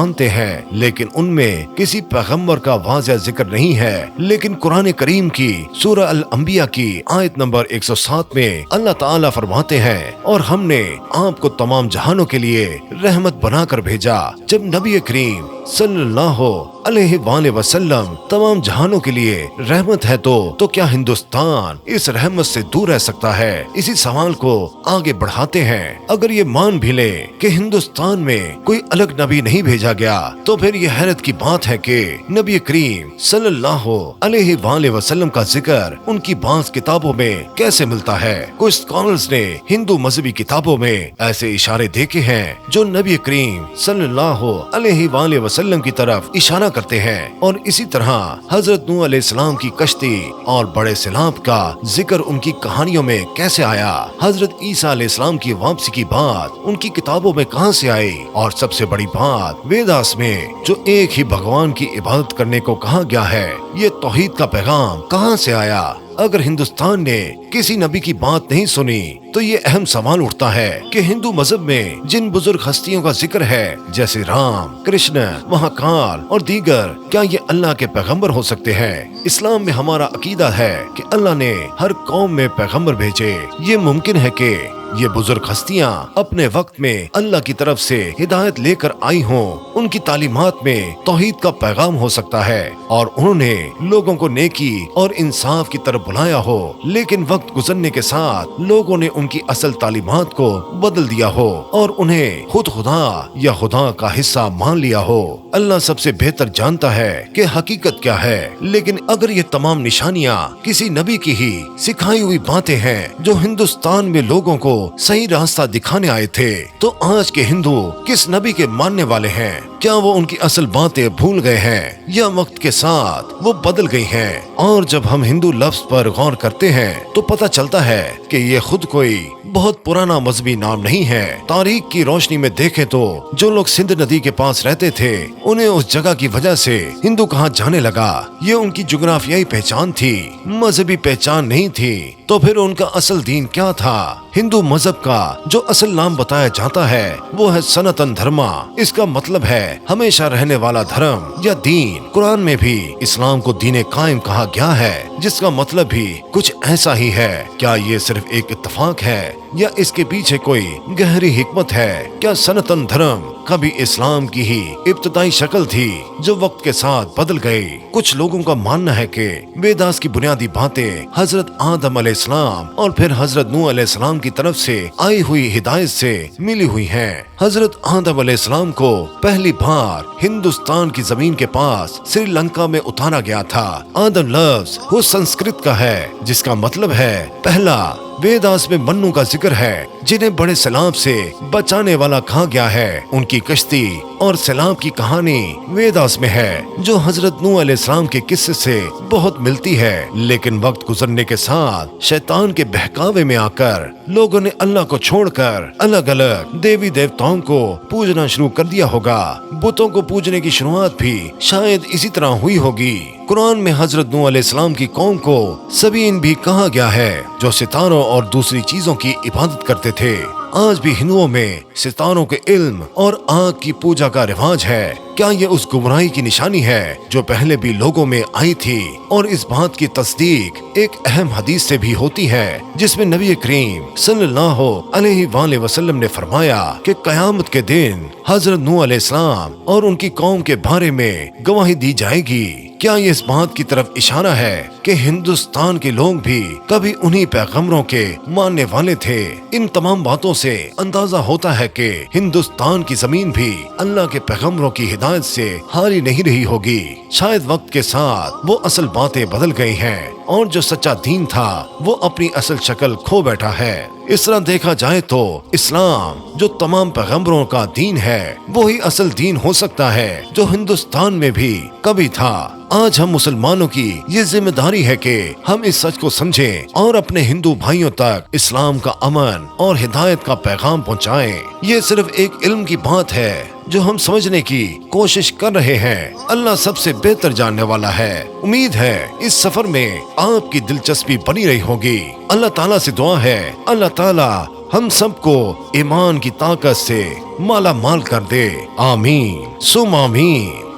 مانتے ہیں لیکن ان میں کسی پیغمبر کا واضح ذکر نہیں ہے، لیکن قرآن کریم کی سورہ الانبیاء کی آیت نمبر 107 میں اللہ تعالیٰ فرماتے ہیں اور ہم نے آپ کو تمام جہانوں کے لیے رحمت بنا کر بھیجا۔ جب نبی کریم صلی اللہ علیہ وآلہ وسلم تمام جہانوں کے لیے رحمت ہے تو کیا ہندوستان اس رحمت سے دور رہ سکتا ہے؟ اسی سوال کو آگے بڑھاتے ہیں، اگر یہ مان بھی لے کہ ہندوستان میں کوئی الگ نبی نہیں بھیجا گیا تو پھر یہ حیرت کی بات ہے کہ نبی کریم صلی اللہ علیہ وآلہ وسلم کا ذکر ان کی بعض کتابوں میں کیسے ملتا ہے؟ کچھ اسکالرز نے ہندو مذہبی کتابوں میں ایسے اشارے دیکھے ہیں جو نبی کریم صلی اللہ علیہ وآلہ وسلم کی طرف اشارہ کرتے ہیں، اور اسی طرح حضرت نوح علیہ السلام کی کشتی اور بڑے سیلاب کا ذکر ان کی کہانیوں میں کیسے آیا؟ حضرت عیسیٰ علیہ السلام کی واپسی کی بات ان کی کتابوں میں کہاں سے آئی؟ اور سب سے بڑی بات، ویداس میں جو ایک ہی بھگوان کی عبادت کرنے کو کہا گیا ہے، یہ توحید کا پیغام کہاں سے آیا؟ اگر ہندوستان نے کسی نبی کی بات نہیں سنی تو یہ اہم سوال اٹھتا ہے کہ ہندو مذہب میں جن بزرگ ہستیوں کا ذکر ہے جیسے رام، کرشن، مہاکال اور دیگر، کیا یہ اللہ کے پیغمبر ہو سکتے ہیں؟ اسلام میں ہمارا عقیدہ ہے کہ اللہ نے ہر قوم میں پیغمبر بھیجے۔ یہ ممکن ہے کہ یہ بزرگ ہستیاں اپنے وقت میں اللہ کی طرف سے ہدایت لے کر آئی ہوں، ان کی تعلیمات میں توحید کا پیغام ہو سکتا ہے اور انہوں نے لوگوں کو نیکی اور انصاف کی طرف بلایا ہو، لیکن وقت گزرنے کے ساتھ لوگوں نے ان کی اصل تعلیمات کو بدل دیا ہو اور انہیں خود خدا یا خدا کا حصہ مان لیا ہو۔ اللہ سب سے بہتر جانتا ہے کہ حقیقت کیا ہے، لیکن اگر یہ تمام نشانیاں کسی نبی کی ہی سکھائی ہوئی باتیں ہیں جو ہندوستان میں لوگوں کو صحیح راستہ دکھانے آئے تھے، تو آج کے ہندو کس نبی کے ماننے والے ہیں؟ کیا وہ ان کی اصل باتیں بھول گئے ہیں یا وقت کے ساتھ وہ بدل گئی ہیں؟ اور جب ہم ہندو لفظ پر غور کرتے ہیں تو پتہ چلتا ہے کہ یہ خود کوئی بہت پرانا مذہبی نام نہیں ہے۔ تاریخ کی روشنی میں دیکھیں تو جو لوگ سندھ ندی کے پاس رہتے تھے انہیں اس جگہ کی وجہ سے ہندو کہا جانے لگا۔ یہ ان کی جغرافیائی پہچان تھی، مذہبی پہچان نہیں تھی۔ تو پھر ان کا اصل دین کیا تھا؟ ہندو مذہب کا جو اصل نام بتایا جاتا ہے وہ ہے سناتن دھرما۔ اس کا مطلب ہے ہمیشہ رہنے والا دھرم یا دین۔ قرآن میں بھی اسلام کو دین قائم کہا گیا ہے، جس کا مطلب بھی کچھ ایسا ہی ہے۔ کیا یہ صرف ایک اتفاق ہے یا اس کے پیچھے کوئی گہری حکمت ہے؟ کیا سناتن دھرم کبھی اسلام کی ہی ابتدائی شکل تھی جو وقت کے ساتھ بدل گئی؟ کچھ لوگوں کا ماننا ہے کہ ویداس کی بنیادی باتیں حضرت آدم علیہ السلام اور پھر حضرت نوح علیہ السلام کی طرف سے آئی ہوئی ہدایت سے ملی ہوئی ہیں۔ حضرت آدم علیہ السلام کو پہلی بار ہندوستان کی زمین کے پاس سری لنکا میں اتارا گیا تھا۔ آدم لفظ وہ سنسکرت کا ہے جس کا مطلب ہے پہلا۔ ویداس میں منو کا ذکر ہے جنہیں بڑے سیلاب سے بچانے والا کہا گیا ہے۔ ان کی کشتی اور سیلاب کی کہانی ویداس میں ہے جو حضرت نوح علیہ السلام کے قصے سے بہت ملتی ہے، لیکن وقت گزرنے کے ساتھ شیطان کے بہکاوے میں آ کر لوگوں نے اللہ کو چھوڑ کر الگ الگ دیوی دیوتاؤں کو پوجنا شروع کر دیا ہوگا۔ بتوں کو پوجنے کی شروعات بھی شاید اسی طرح ہوئی ہوگی۔ قرآن میں حضرت نوح علیہ السلام کی قوم کو سبین بھی کہا گیا ہے جو ستاروں اور دوسری چیزوں کی عبادت کرتے تھے۔ آج بھی ہندوؤں میں ستاروں کے علم اور آگ کی پوجا کا رواج ہے۔ کیا یہ اس گمراہی کی نشانی ہے جو پہلے بھی لوگوں میں آئی تھی؟ اور اس بات کی تصدیق ایک اہم حدیث سے بھی ہوتی ہے جس میں نبی کریم صلی اللہ علیہ وآلہ وسلم نے فرمایا کہ قیامت کے دن حضرت نوح علیہ السلام اور ان کی قوم کے بارے میں گواہی دی جائے گی۔ کیا یہ اس بات کی طرف اشارہ ہے کہ ہندوستان کے لوگ بھی کبھی انہی پیغمبروں کے ماننے والے تھے؟ ان تمام باتوں سے اندازہ ہوتا ہے کہ ہندوستان کی زمین بھی اللہ کے پیغمبروں کی ہدایت سے خالی نہیں رہی ہوگی۔ شاید وقت کے ساتھ وہ اصل باتیں بدل گئی ہیں اور جو سچا دین تھا وہ اپنی اصل شکل کھو بیٹھا ہے۔ اس طرح دیکھا جائے تو اسلام جو تمام پیغمبروں کا دین ہے وہی اصل دین ہو سکتا ہے جو ہندوستان میں بھی کبھی تھا۔ آج ہم مسلمانوں کی یہ ذمہ داری ہے کہ ہم اس سچ کو سمجھیں اور اپنے ہندو بھائیوں تک اسلام کا امن اور ہدایت کا پیغام پہنچائیں۔ یہ صرف ایک علم کی بات ہے جو ہم سمجھنے کی کوشش کر رہے ہیں۔ اللہ سب سے بہتر جاننے والا ہے۔ امید ہے اس سفر میں آپ کی دلچسپی بنی رہی ہوگی۔ اللہ تعالیٰ سے دعا ہے اللہ تعالیٰ ہم سب کو ایمان کی طاقت سے مالا مال کر دے، آمین سم آمین۔